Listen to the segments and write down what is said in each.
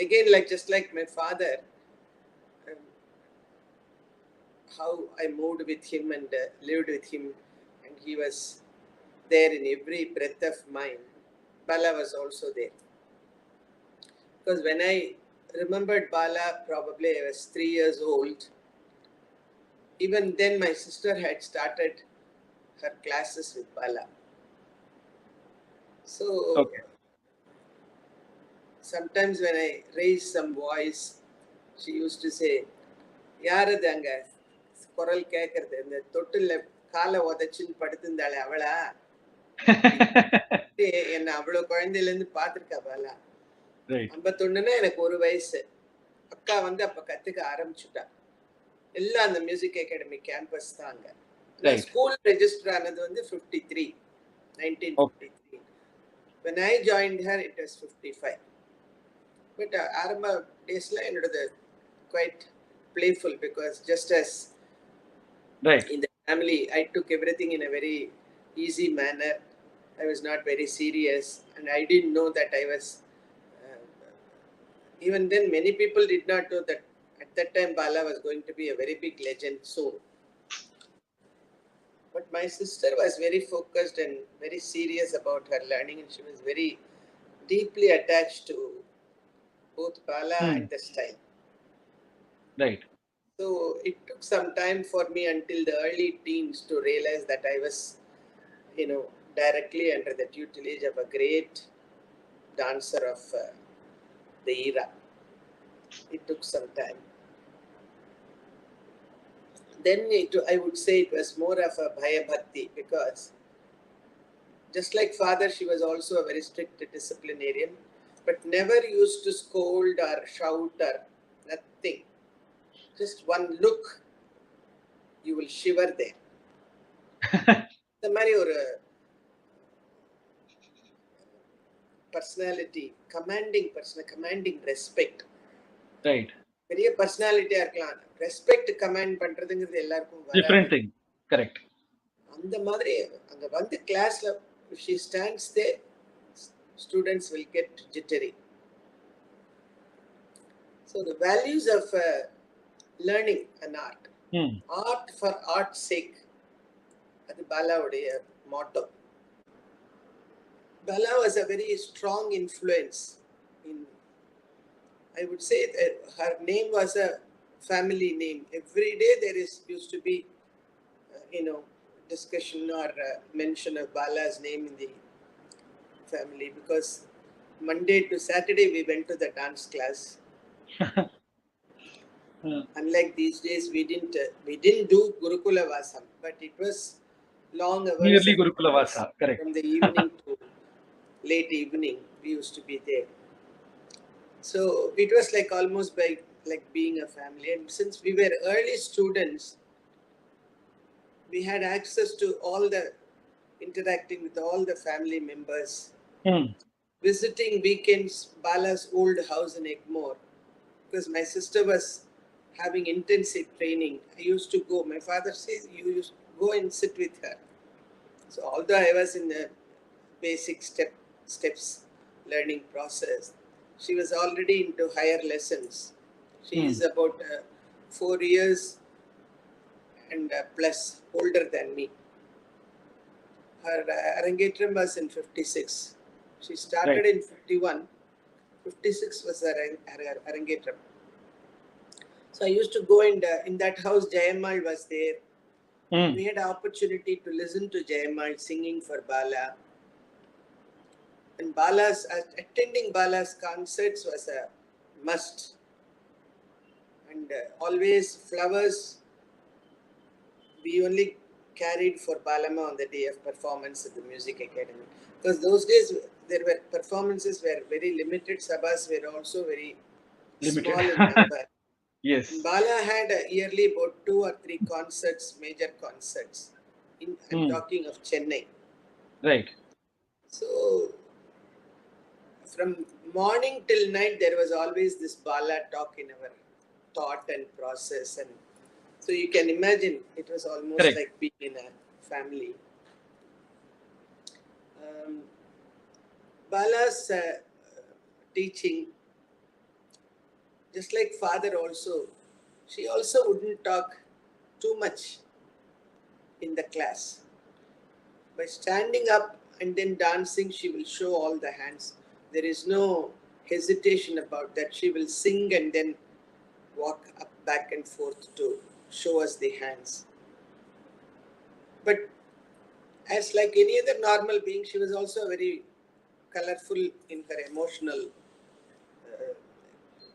again, just like my father, um, how I moved with him and lived with him, and he was there in every breath of mine. Bala was also there. Because when I remembered Bala, probably I was 3 years old. Even then, my sister had started her classes with Bala. So sometimes when I raised some voice, she used to say, யாரது அங்க குரல் கேட்கறது, இந்த தொட்டில காலை உதச்சின்னு படுத்திருந்தாளே அவளா? என்ன அவ்வளவு குழந்தையில இருந்து பாத்திருக்கா பாலா. 51ன்னா எனக்கு 1 வயசு. அக்கா அப்ப கத்துக்க ஆரம்பிச்சுட்டா. எல்லாம் அந்த மியூசிக் அகாடமி கேம்பஸ் தான் அங்க. ஸ்கூல் ரெஜிஸ்டர் ஆனது 53, 1953. When I joined her, it was 55. But ஆரம்ப டேஸ்ல என்னோடது quite playful, because just as in the family, I took everything in a very easy manner. I was not very serious, and I didn't know that I was. Even then, many people did not know that at that time Bala was going to be a very big legend soon. But my sister was very focused and very serious about her learning, and she was very deeply attached to both Bala and the style. So it took some time for me until the early teens to realize that I was, directly under the tutelage of a great dancer of the era. It took some time. Then I would say it was more of a bhaya bhakti, because just like father, she was also a very strict disciplinarian, but never used to scold or shout or nothing. Just one look, you will shiver there. The mari or personality, commanding respect. பெரிய பர்சனாலிட்டியா இருக்கலாம், respect command பண்றதுங்கிறது எல்லாருக்கும் different thing. Correct. அந்த மாதிரி அங்க கிளாஸ்ல if she stands there, students will get jittery. So the values of learning an art, art for art's sake, அது பாலாவுடைய motto. Bala was a very strong influence in, I would say that her name was a family name. Every day there used to be, discussion or mention of Bala's name in the family, because Monday to Saturday we went to the dance class. Unlike these days, we didn't do Gurukula Vasam, but it was long hours. Nearly Gurukula Vasa, correct. From the evening to late evening, we used to be there. So it was almost like being a family. And since we were early students, we had access to interacting with all the family members. Visiting weekends, Bala's old house in Egmore, because my sister was having intensive training. I used to go. My father says, you used to go and sit with her. So although I was in the basic steps learning process, she was already into higher lessons. She is about 4 years and plus older than me. Her Arangetram was in 56. She started in 51. 56 was her Arangetram. So I used to go in that house. Jayamal was there. We had an opportunity to listen to Jayamal singing for Bala. And attending Bala's concerts was a must. And always flowers we only carried for Balama on the day of performance at the music academy. Because those days there were performances were very limited. Sabhas were also very limited. Small in number. Yes. And Bala had yearly about 2 or 3 concerts, major concerts. I'm talking of Chennai. Right. So from morning till night, there was always this Bala talk in our thought and process. And so you can imagine it was almost like being in a family. Bala's teaching just like father also, she also wouldn't talk too much in the class. By standing up and then dancing, she will show all the hands. There is no hesitation about that. She will sing and then walk up back and forth to show us the hands. But as like any other normal being, she was also very colorful in her emotional uh,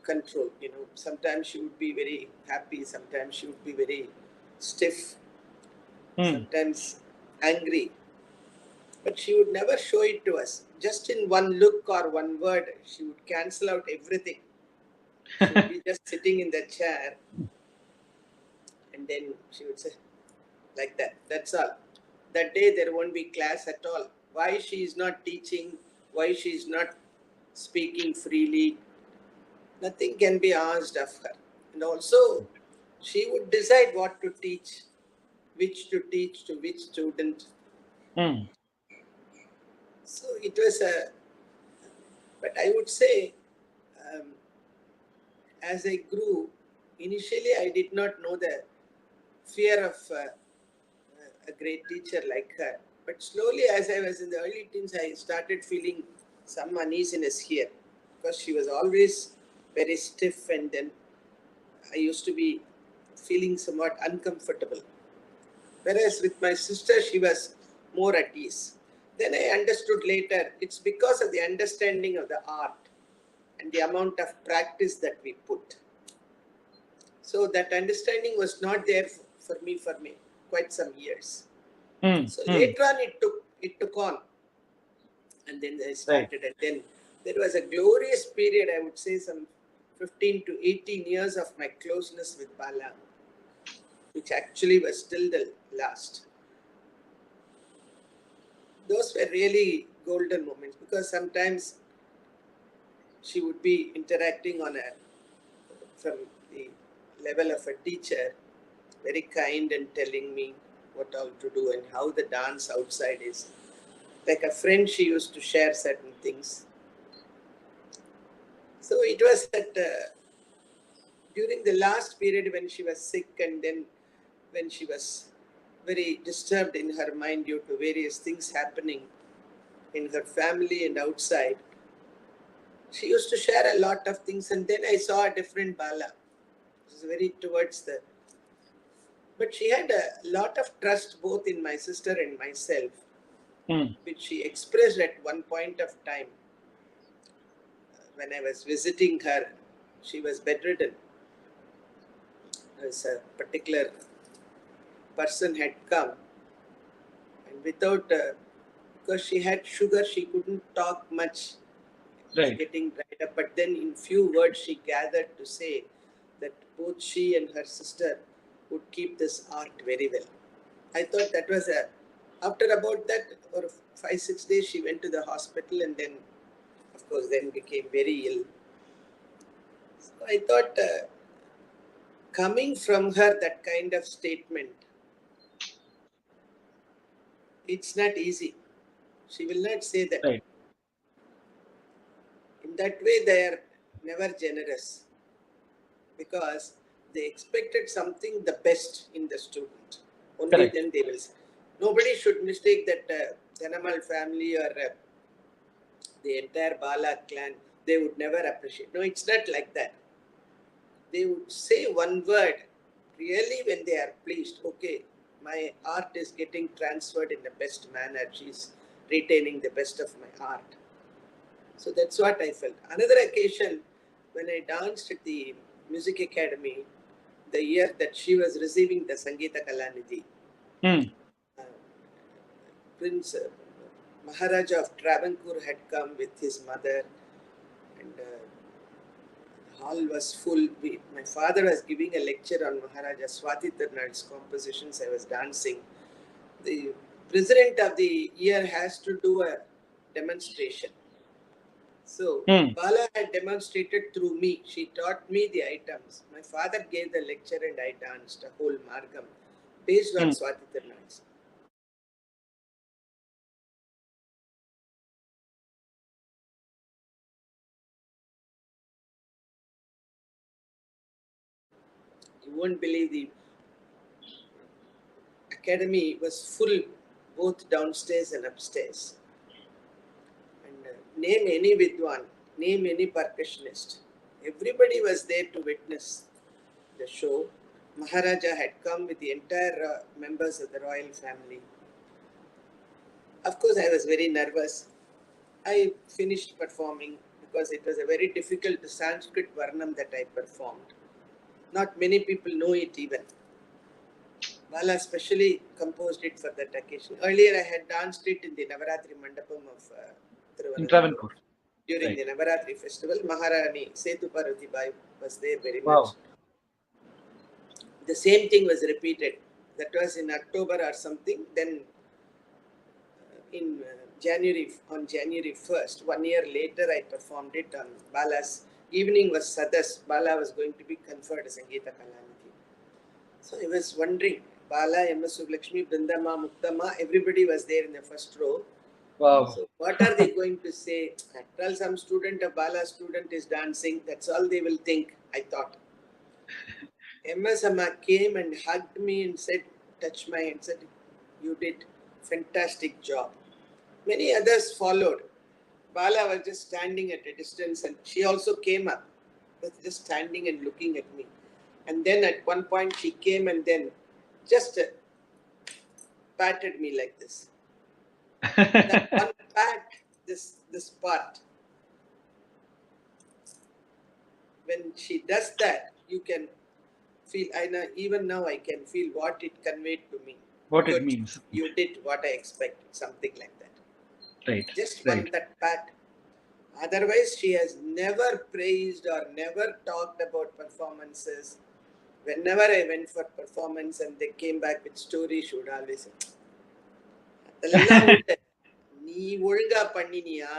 control. Sometimes she would be very happy, sometimes she would be very stiff, Hmm. sometimes angry. But she would never show it to us. Just in one look or one word, she would cancel out everything. She would be just sitting in the chair and then she would say, like that. That's all. That day there won't be class at all. Why she is not teaching, why she is not speaking freely, nothing can be asked of her. And also, she would decide what to teach, which to teach to which student. Hmm. So it was but I would say, um, as I grew, initially I did not know the fear of a great teacher like her. But slowly, as I was in the early teens, I started feeling some uneasiness here because she was always very stiff, and then I used to be feeling somewhat uncomfortable. Whereas with my sister, she was more at ease. Then I understood later it's because of the understanding of the art and the amount of practice that we put. So that understanding was not there for me quite some years. Hmm. So Hmm. later on it took on, and then I Right. started, and then there was a glorious period, I would say some 15 to 18 years of my closeness with Bala, which actually was still the last. Those were really golden moments because sometimes she would be interacting on a from the level of a teacher, very kind and telling me what all to do and how the dance outside is. Like a friend, she used to share certain things. So it was that during the last period when she was sick, and then when she was very disturbed in her mind due to various things happening in her family and outside, she used to share a lot of things, and then I saw a different Bala. It was very towards the, but she had a lot of trust both in my sister and myself, Hmm. which she expressed at one point of time when I was visiting her. She was bedridden. As a particular person had come, and without, because she had sugar, she couldn't talk much. It was Right. getting dried up. But then, in few words, she gathered to say that both she and her sister would keep this art very well. I thought that was a. After about that, or 5 6 days, she went to the hospital, and then, of course, then became very ill. So I thought, coming from her that kind of statement, it's not easy. She will not say that. Right. In that way, they are never generous because they expected something the best in the student. Only Correct. then they will say. Nobody should mistake that Tenamal family or the entire Bala clan, they would never appreciate. No, it's not like that. They would say one word really when they are pleased. Okay, my art is getting transferred in the best manner. She's retaining the best of my art. So that's what I felt. Another occasion when I danced at the music academy, the year that she was receiving the Sangeeta Kalanidhi, Hmm. uh, Prince Maharaja of Travancore had come with his mother, and the hall was full. My father was giving a lecture on Maharaja Swati Tirunal's compositions. I was dancing. The president of the year has to do a demonstration. So Hmm. Bala had demonstrated through me. She taught me the items. My father gave the lecture and I danced a whole margam based on Hmm. Swati Tirunals. won't believe the academy was full, both downstairs and upstairs. And name any Vidwan, name any percussionist. Everybody was there to witness the show. Maharaja had come with the entire members of the royal family. Of course, I was very nervous. I finished performing because it was a very difficult Sanskrit Varnam that I performed. Not many people know it even. Bala specially composed it for that occasion. Earlier, I had danced it in the Navaratri Mandapam of In Thiruvananthapuram. Travancore. During Right. the Navaratri festival, Maharani Setu Parvati Bai was there very Wow. much. The same thing was repeated. That was in October or something. Then in on January 1st, 1 year later, I performed it on Bala's evening was Sadas. Bala was going to be conferred as Sangeeta Kalanidhi. So I was wondering, Bala, M.S. Subbulakshmi, Brindama, Muktama, everybody was there in the first row. Wow. So what are they going to say? After all, some student, a Bala student is dancing. That's all they will think, I thought. MS Amma came and hugged me and said, touched my hand, said, you did fantastic job. Many others followed. Bala was just standing at a distance and she also came up, was just standing and looking at me. And then at one point she came and then just patted me like this. That one pat, this part. When she does that, you can feel, I know, even now I can feel what it conveyed to me. What Good, it means. you did what I expected, something like that. Right. Just Right. one that pat. Otherwise, she has never praised or never talked about performances. Whenever I went for performance and they came back with stories, she would always say, அதெல்லாம் விடு, நீ ஒழுங்கா பண்ணினியா,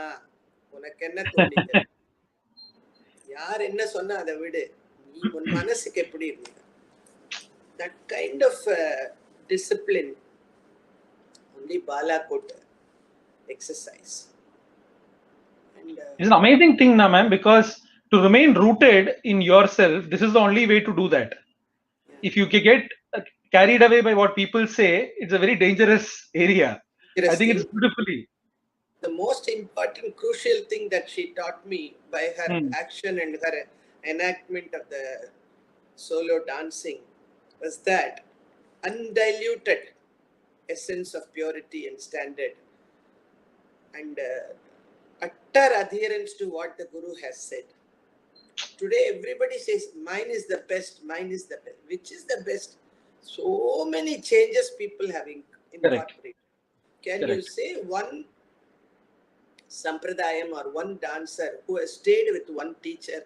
உனக்கு என்ன தோணிது, யார் என்ன சொன்னா அதை விடு, நீ உன் மனசுக்கு எப்படி இருந்தது. That kind of discipline only Bala could exercise. And, it's an amazing thing now, ma'am, because to remain rooted in yourself, this is the only way to do that. yeah. If you get carried away by what people say, it's a very dangerous area. I think it's beautifully. The most important, crucial thing that she taught me by her action and her enactment of the solo dancing was that undiluted essence of purity and standard and utter adherence to what the Guru has said. Today, everybody says, mine is the best, mine is the best. Which is the best? So many changes people have incorporated. Can you say one Sampradayam or one dancer who has stayed with one teacher?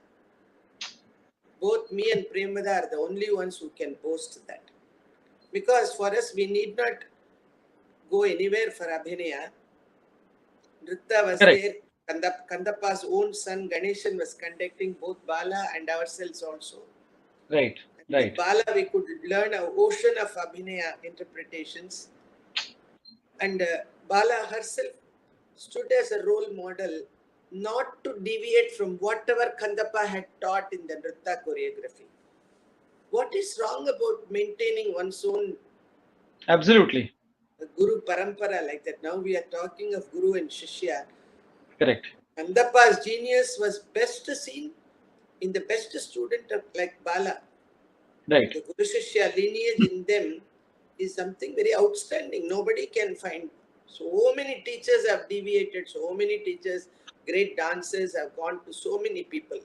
Both me and Premada are the only ones who can boast that. Because for us, we need not go anywhere for Abhinaya. Nritta was there. Kandappa's own son Ganeshan was conducting both Bala and ourselves also. Right. And with Bala, we could learn an ocean of Abhinaya interpretations. And Bala herself stood as a role model not to deviate from whatever Kandappa had taught in the Nritta choreography. What is wrong about maintaining one's own Absolutely Guru Parampara like that? Now we are talking of Guru and Shishya. Correct. Kandappa's genius was best seen in the best student of like Bala. Right. The Guru Shishya lineage in them is something very outstanding. Nobody can find. So many teachers have deviated, so many teachers, great dancers have gone to so many people.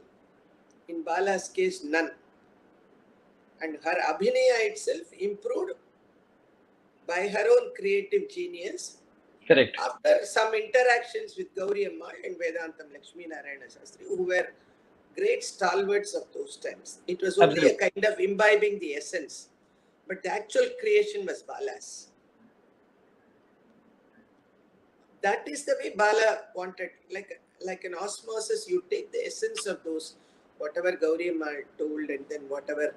In Bala's case, none. And her Abhinaya itself improved by her own creative genius. Correct. After some interactions with Gauri Amma and Vedantam Lakshmi Narayana Shastri, who were great stalwarts of those times. It was only a kind of imbibing the essence. But the actual creation was Bala's. That is the way Bala wanted. Like an osmosis, you take the essence of those, whatever Gauri Amma told and then whatever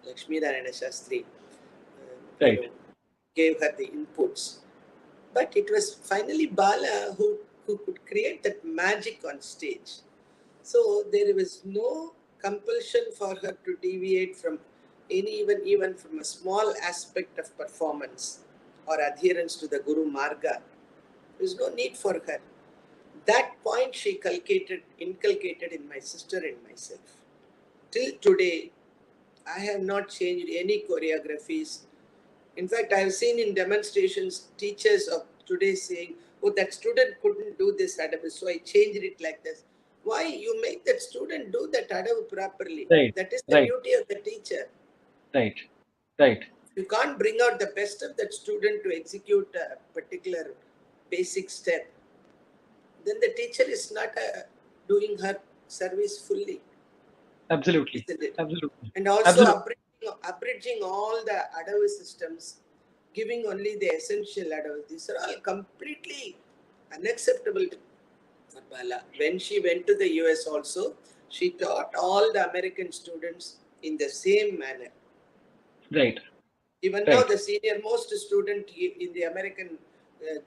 Lakshmi Narayana Shastri gave her the inputs. But it was finally Bala who could create that magic on stage. So there was no compulsion for her to deviate from even from a small aspect of performance or adherence to the Guru Marga. There is no need for her. That point she inculcated in my sister and myself. Till today, I have not changed any choreographies. In fact, I have seen in demonstrations teachers of today saying, "Oh, that student couldn't do this adabu, so I changed it like this." Why? You make that student do that adabu properly. Right. That is the Right. duty of the teacher. Right. Right. You can't bring out the best of that student to execute a particular basic step. Then the teacher is not doing her service fully. Absolutely. Isn't it? Absolutely. And also Absolutely. abridging all the adavu systems, giving only the essential adavu. These are all completely unacceptable for Bala. When she went to the US also, she taught all the American students in the same manner. Right. Even now, Right. the senior most student in the American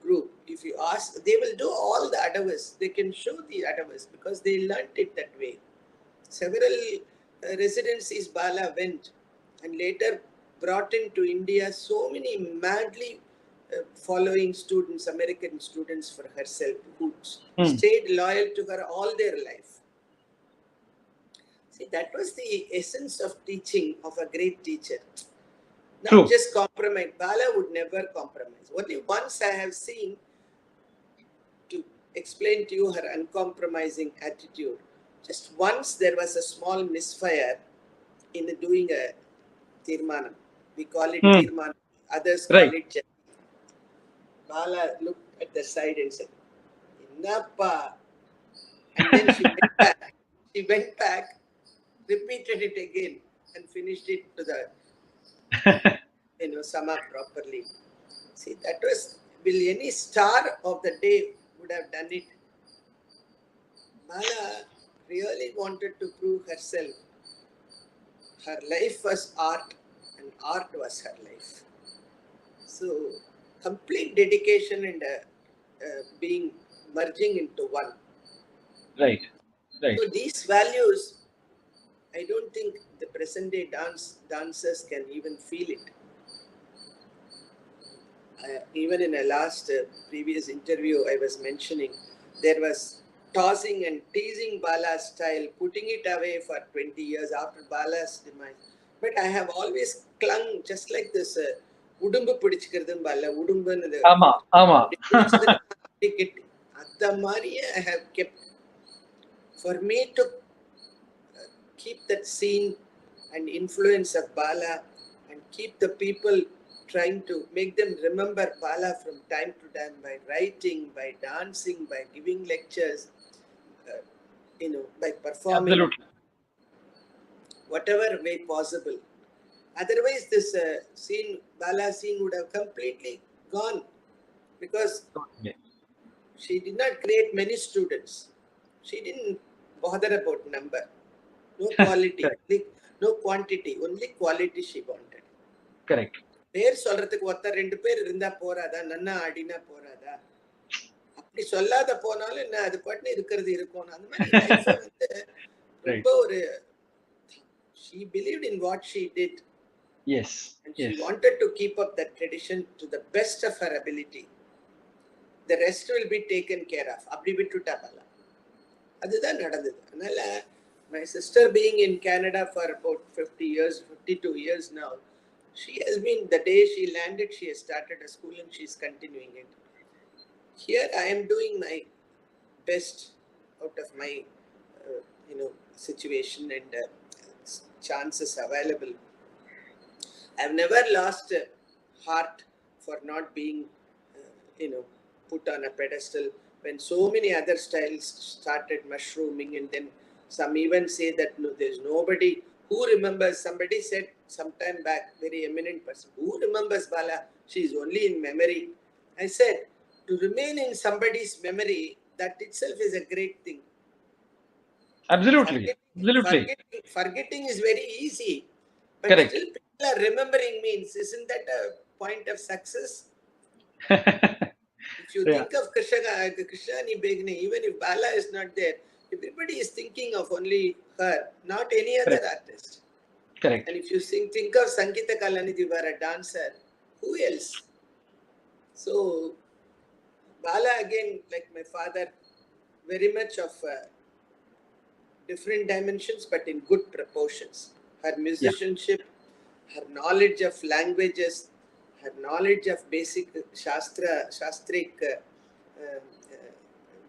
group, if you ask, they will do all the adavas. They can show the adavas because they learnt it that way. Several residencies Bala went and later brought into India so many madly following students, American students for herself, who stayed loyal to her all their life. See, that was the essence of teaching of a great teacher. Not True. just compromise. Bala would never compromise. Only once I have seen, to explain to you her uncompromising attitude. Just once there was a small misfire in doing a tirmanam. We call it tirmanam. Others call it jati. Bala looked at the side and said, "Innappa." And then she went back. She went back, repeated it again, and finished it to the sama properly. See, that was, will any star of the day would have done it. Mala really wanted to prove herself. Her life was art and art was her life. So, complete dedication and being merging into one. Right. Right. So, these values, I don't think the present day dancers can even feel it. Even in a last previous interview, I was mentioning there was tossing and teasing Bala's style, putting it away for 20 years after Bala's demise. But I have always clung just like this. Udumbu pidichikradum Bala, udumbu Ama. the Maria I have kept. For me to keep that scene and influence of Bala and keep the people, trying to make them remember Bala from time to time by writing, by dancing, by giving lectures, by performing. Absolutely. Whatever way possible. Otherwise, this Bala scene would have completely gone because she did not create many students. She didn't bother about number. No quality, no quantity, only quality she wanted. Correct. பேர் சொல்றதுக்கு ஒருத்தர் 2 பேர் இருந்தா போறாதா, நன்னா ஆடினா போறாதா? அப்படி சொல்லாத போனாலும் என்ன, அது பாட்டு இருக்கிறது இருக்கும். அந்த மாதிரி லைஃப் வந்து ரொம்ப ஒரு, she believed in what she did. Yes. And she wanted to keep up that tradition to the best of her ability. The rest will be taken care of. அப்படி விட்டுட்டா பல. அதுதான் நடந்தது. அதனால my sister being in Canada for about 50 years, 52 years now, she has been, the day she landed, she has started a school and she is continuing it. Here I am doing my best out of my, situation and chances available. I have never lost heart for not being, put on a pedestal when so many other styles started mushrooming, and then some even say that no, there's nobody who remembers. Somebody said sometime back, very eminent person, who remembers Bala? She is only in memory. I said, to remain in somebody's memory, that itself is a great thing. Absolutely. Forgetting is very easy. But correct. Still people are remembering means, isn't that a point of success? If you think of Krishani Begne, even if Bala is not there, everybody is thinking of only her, not any other artist. Correct. And if you think of Sangeeta Kalanidhi, you were a dancer, who else? So Bala again, like my father, very much of different dimensions, but in good proportions. Her musicianship, her knowledge of languages, her knowledge of basic shastric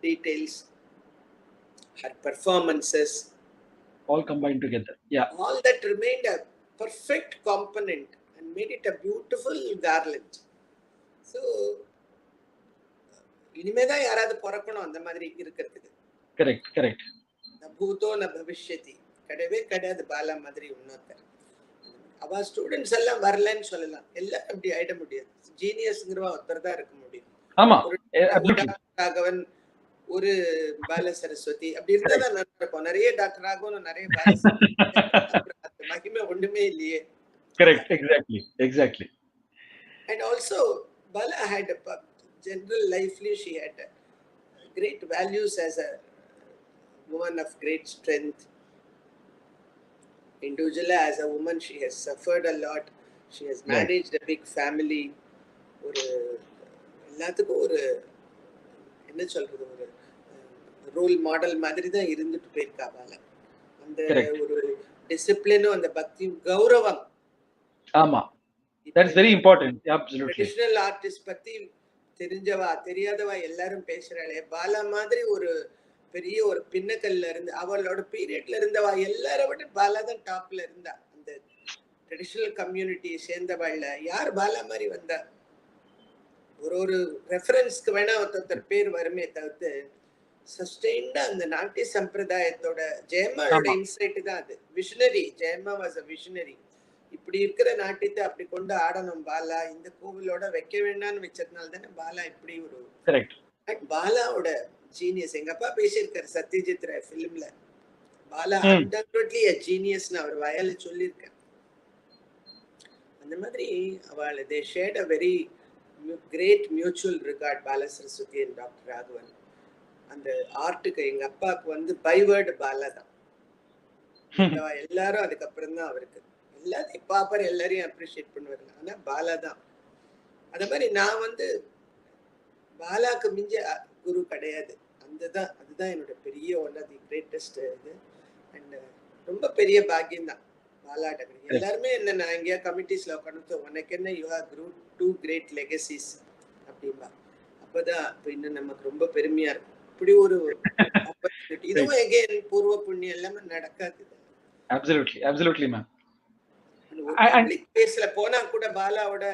details, her performances, all combined together. Yeah. all that remained a perfect component and made it a beautiful garland. So இனிமேதான் யாராவது பிறக்கணும் அந்த மாதிரி இருக்கிறதுக்கு. Correct, correct. பூதோ ந பவிஷ்யதி, கிடையவே கிடையாது பாலா மாதிரி இன்னொருத்தர். அவ ஸ்டூடெண்ட்ஸ் எல்லாம் வரலன்னு சொல்லலாம், எல்லாம் அப்படி ஆயிட முடியாது. ஜீனியஸ்ங்கிறவா ஒருத்தர் தான் இருக்க முடியும். ஆமா, ராகவன், ஒரு பால சரஸ்வதி, அப்படி இருந்தா தான் நல்லா இருக்கும். நிறைய டாக்டர் ராகவன், நிறைய பால சரஸ்வதி, மகிமை ஒண்ணுமே இல்லையே. Correct, exactly, exactly. And also Bala had a general lively, she had great values as a woman of great strength. Individually, as a woman, she has suffered a lot. She has managed a big family. ஒரு எல்லாத்துக்கும் ஒரு என்ன சொல்றது, ஒரு role model மாதிரி தான் இருந்துட்டு போயிருக்கா பாலா. அந்த ஒரு டிசிப்ளினும் அந்த பக்தியும் கௌரவம். ஆமா, that's very important. Absolutely. Traditional artist பத்தி தெரிஞ்சவா தெரியாதவா எல்லாரும் பேசுறாளே, பாலா மாதிரி ஒரு பெரிய ஒரு பின்னக்கல்ல இருந்து அவளோட பீரியட்ல இருந்தவா எல்லாரை விட பாலா தான் டாப்ல இருந்தா. அந்த ட்ரெடிஷனல் கம்யூனிட்டி சேர்ந்தவாள்ல யார் பாலா மாதிரி வந்தா? ஒரு ரெஃபரன்ஸ்க்கு வேணா ஒருத்தர் பேர் வருமே தவிர்த்து சஸ்டெயின்டா அந்த நாட்டிய சம்பிரதாயத்தோட ஜெயம்மாவோட இன்சைட் தான் அது. Visionary, Jayamma was a visionary. இப்படி இருக்கிற நாட்டியத்தை அப்படி கொண்டு ஆடணும் பாலா, இந்த கோவிலோட வைக்க வேண்டாம்னு வச்சதுனால தானே பாலா இப்படி ஒரு பாலாவோட ஜீனியஸ். எங்க அப்பா பேசியிருக்காரு சத்யஜித் ராய் பிலிம்ல, பாலா அன்டவுட்லி a geniusனு அவர் வாயால சொல்லியிருக்காரு. அந்த மாதிரி அவள் they shared a very great mutual regard, Bala Saraswathi and doctor Raghavan. அந்த ஆர்ட்டுக்கு எங்க அப்பாவுக்கு வந்து பைவேர்டு பாலா தான். எல்லாரும் அதுக்கப்புறம் தான் அவருக்கு எல்லாத்தையும் பாப்பாரு, எல்லாரையும் அப்ரிஷியேட் பண்ணுவாரு, ஆனா பாலா தான். அத மாதிரி நான் வந்து பாலாக்கு மிஞ்ச குரு கிடையாது. அதுதான் என்னோட பெரிய ஒன் ஆஃப் தி கிரேட்டஸ்ட் இது. அண்ட் ரொம்ப பெரிய பாக்கியம் தான் பாலாட்ட. எல்லாருமே என்ன நான் எங்கேயா கமிட்டிஸ்ல உட்காந்து உனக்கு என்ன you have grew 2 great legacies அப்படின்பா. அப்பதான் இப்ப இன்னும் நமக்கு ரொம்ப பெருமையா இருக்கும். இப்படி ஒரு ஆப்பர்ச்சுனிட்டி இதுவும் எகேன் பூர்வ புண்ணியம் எல்லாமே நடக்காது. Absolutely, absolutely, ma'am. பப்ளிக் பிளேஸ்ல போனா கூட பாலாவோட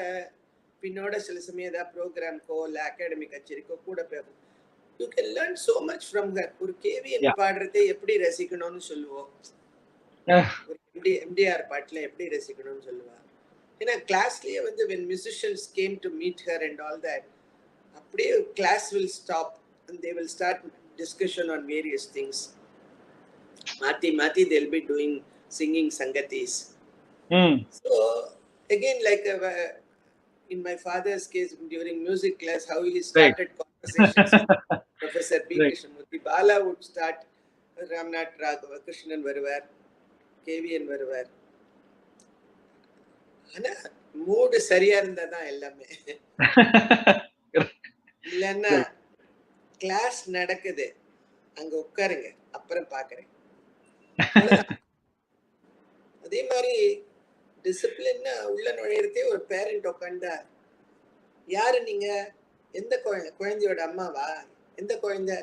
பின்னோட சில சமயம் ஏதாவது ப்ரோக்ராம்க்கோ இல்ல அகாடமிக் கச்சேரிக்கோ கூட போகும். You can learn so much from her. ஒரு கேவிஎன் பாடுறதை எப்படி ரசிக்கணும்னு சொல்லுவோம், ஒரு எம்டிஆர் பாட்டுல எப்படி ரசிக்கணும்னு சொல்லுவா. ஏன்னா கிளாஸ்லயே வந்து when musicians came to meet her and all that, அப்படியே class will stop and they will start discussion on various things. மாத்தி they'll be doing singing sangatis. So again, like in my father's case, during music class, how he started conversations with Professor B. Krishnamurthy, Bala would start Ramnath Raghava, Krishnan வருவார், KVN வருவார். ஆனா மூடு சரியா இருந்தாதான் எல்லாமே. இல்லன்னா class நடக்குது, அங்க உட்காருங்க அப்புறம் பாக்குறேன். அதே மாதிரி டிசிப்ளின்னா உள்ள நுழையிறதே ஒரு பேரண்ட் உட்காந்தா, யாரு நீங்க, எந்த குழந்தையோட அம்மாவா, எந்த குழந்தை,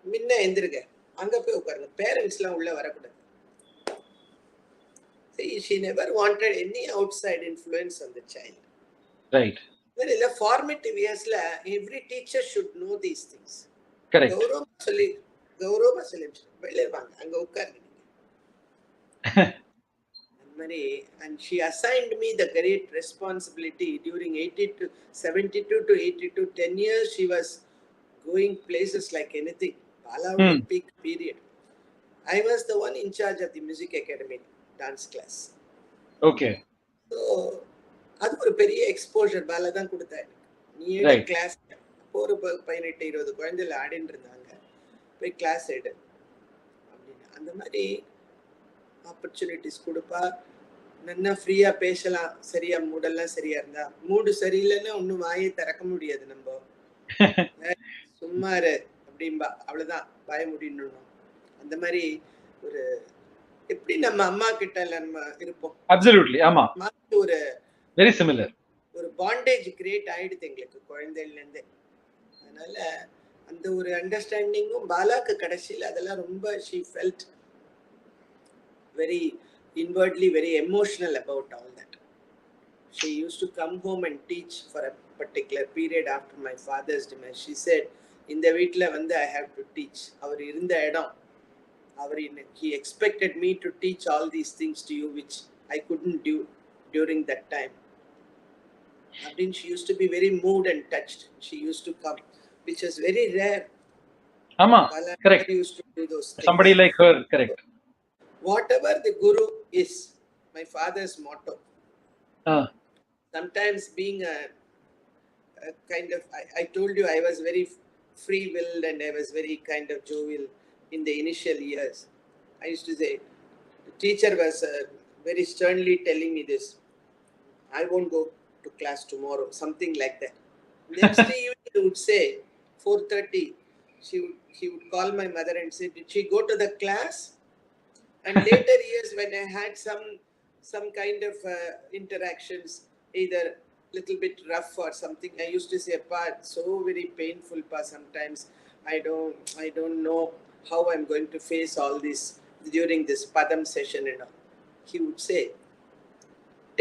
முன்ன எந்திருக்க, அங்க போய் உட்காருங்க. பேரண்ட்ஸ் எல்லாம் உள்ள வரக்கூடாது. See, she never wanted any outside influence on the child. Right. Then in the formative years la every teacher should know these things. Correct. கௌரவமா சொல்லி வெளியே வாங்க, அங்க உட்காருங்க. And she assigned me the great responsibility during 72 to 82, 10 years she was going places like anything. Bala peak period. I was the one in charge of the music academy dance class. Okay. So அது ஒரு பெரிய exposure Bala தான் கொடுத்தாரு. நீ class ஒரு 18-20 குழந்தைகள் ஆடின்னு இருந்தாங்க, போய் கிளாஸ் எடு அப்படின்னு. அந்த மாதிரி ஆப்பர்ச்சுனிட்டிஸ் கொடுப்பா. நல்லா ஃப்ரீயா பேசலாம், சரியா மூடெல்லாம் சரியா இருந்தா. மூடு சரியில்லைன்னா ஒன்றும் வாயை திறக்க முடியாது நம்ம. சும்மா இரு அப்படின்பா, அவ்வளோதான் வாய முடியணும். அந்த மாதிரி ஒரு எப்படி நம்ம அம்மா கிட்ட நம்ம இருப்போம். அப்சல்யூட்லி, ஆமா, ஒரு வெரி சிமிலர். ஒரு பாண்டேஜ் கிரியேட் ஆயிடுது எங்களுக்கு குழந்தையிலேருந்தே. அதனால அந்த ஒரு அண்டர்ஸ்டாண்டிங்கும் பாலாக்கு கடைசியில் அதெல்லாம் ரொம்ப she felt very inwardly very emotional about all that. She used to come home and teach for a particular period after my father's demise. She said, in the வீட்டில் வந்து I have to teach. அவர் இருந்த இடம், he expected me to teach all these things to you which I couldn't do during that time. Nandini, she used to be very moved and touched. She used to come, which was very rare. Ama, correct. Used to do those things. Somebody like her, correct. Whatever the guru is, my father's motto. Sometimes being a kind of, I told you I was very free-willed and I was very kind of jovial in the initial years. I used to say, the teacher was very sternly telling me this, I won't go to class tomorrow, something like that. Next day evening he would say, 4:30, he would call my mother and say, did she go to the class? And later years when I had some kind of interactions, either little bit rough or something, I used to say, Pa, so very painful, Pa, sometimes I don't know how I'm going to face all this during this Padam session and all. He would say,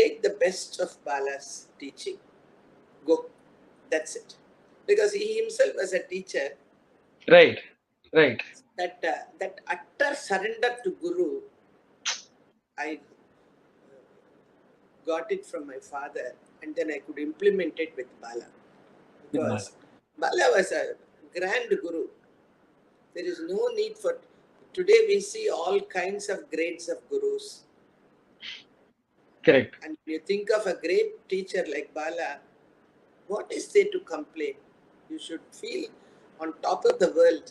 take the best of Bala's teaching, go, that's it. Because he himself was a teacher. Right. That utter surrender to Guru, I got it from my father, and then I could implement it with Bala. Because Bala was a grand Guru. There is no need for... Today we see all kinds of grades of Gurus. Correct. And when you think of a great teacher like Bala, what is there to complain? You should feel on top of the world.